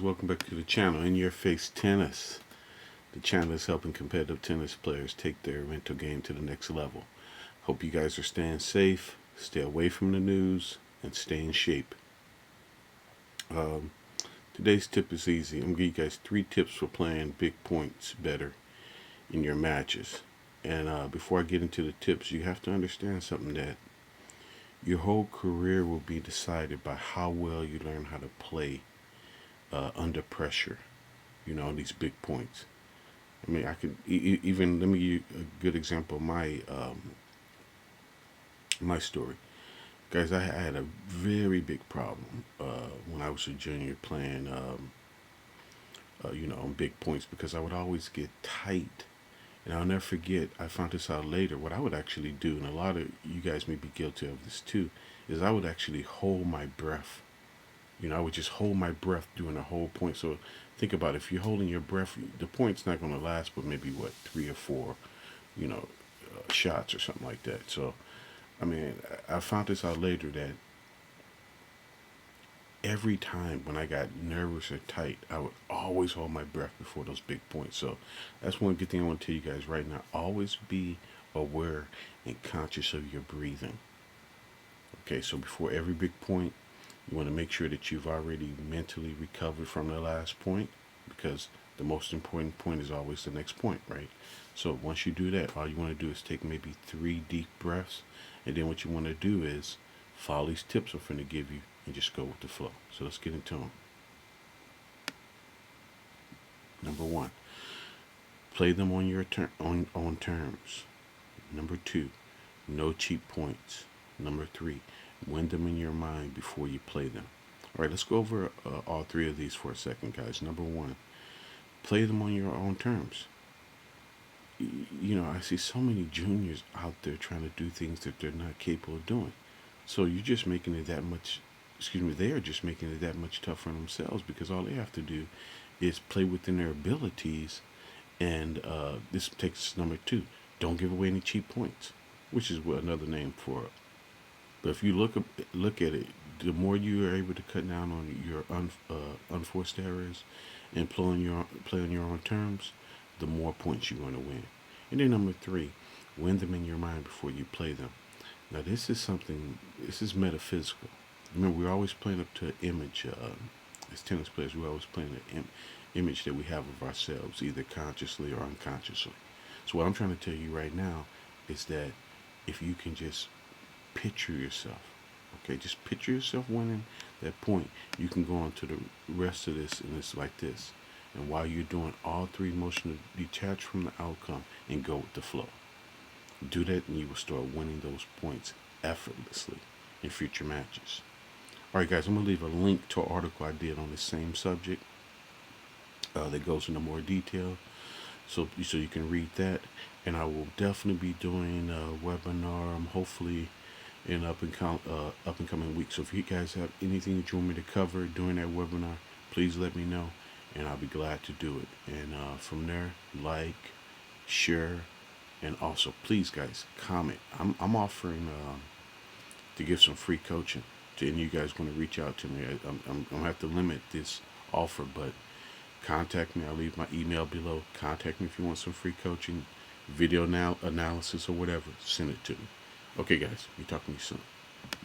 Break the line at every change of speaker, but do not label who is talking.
Welcome back to the channel. In Your Face Tennis. The channel is helping competitive tennis players take their mental game to the next level. Hope you guys are staying safe, stay away from the news, and stay in shape. Today's tip is easy. I'm going to give you guys 3 tips for playing big points better in your matches. And before I get into the tips, you have to understand something, that your whole career will be decided by how well you learn how to play under pressure, these big points. I mean, I could even, let me give you a good example of my story. Guys, I had a very big problem when I was a junior playing, on big points, because I would always get tight. And I'll never forget, I found this out later, what I would actually do, and a lot of you guys may be guilty of this too, is I would actually hold my breath. I would just hold my breath during the whole point. So think about it. If you're holding your breath, the point's not going to last but maybe, 3 or 4, shots or something like that. So, I mean, I found this out later, that every time when I got nervous or tight, I would always hold my breath before those big points. So that's one good thing I want to tell you guys right now. Always be aware and conscious of your breathing. Okay, so before every big point, you want to make sure that you've already mentally recovered from the last point, because the most important point is always the next point, right? So once you do that, all you want to do is take maybe 3 deep breaths, and then what you want to do is follow these tips I'm going to give you and just go with the flow. So let's get into them. Number 1, play them on your on terms. Number 2, no cheap points. Number 3, win them in your mind before you play them. All right, let's go over all 3 of these for a second, guys. Number 1, play them on your own terms. I see so many juniors out there trying to do things that they're not capable of doing. So you're just making it that much, they are just making it that much tougher on themselves, because all they have to do is play within their abilities. And this takes number 2, don't give away any cheap points, which is another name for it. But if you look at it, the more you are able to cut down on your unforced errors and play on your own terms, the more points you're going to win. And then number 3, win them in your mind before you play them. Now this is metaphysical. Remember, we're always playing up to an image. As tennis players, we're always playing an image that we have of ourselves, either consciously or unconsciously. So what I'm trying to tell you right now is that if you can just picture yourself, okay, just picture yourself winning that point, you can go on to the rest of this, and it's like this. And while you're doing all 3 motions, detach from the outcome and go with the flow. Do that, and you will start winning those points effortlessly in future matches. All right, guys, I'm going to leave a link to an article I did on the same subject that goes into more detail, so you can read that. And I will definitely be doing a webinar, hopefully in up and coming weeks. So if you guys have anything that you want me to cover during that webinar, please let me know, and I'll be glad to do it. And from there, like, share, and also please, guys, comment. I'm offering to give some free coaching to any of you guys want to reach out to me. I'm gonna have to limit this offer, but contact me. I'll leave my email below. Contact me if you want some free coaching, video analysis, or whatever. Send it to me. Okay, guys, be talking to you soon.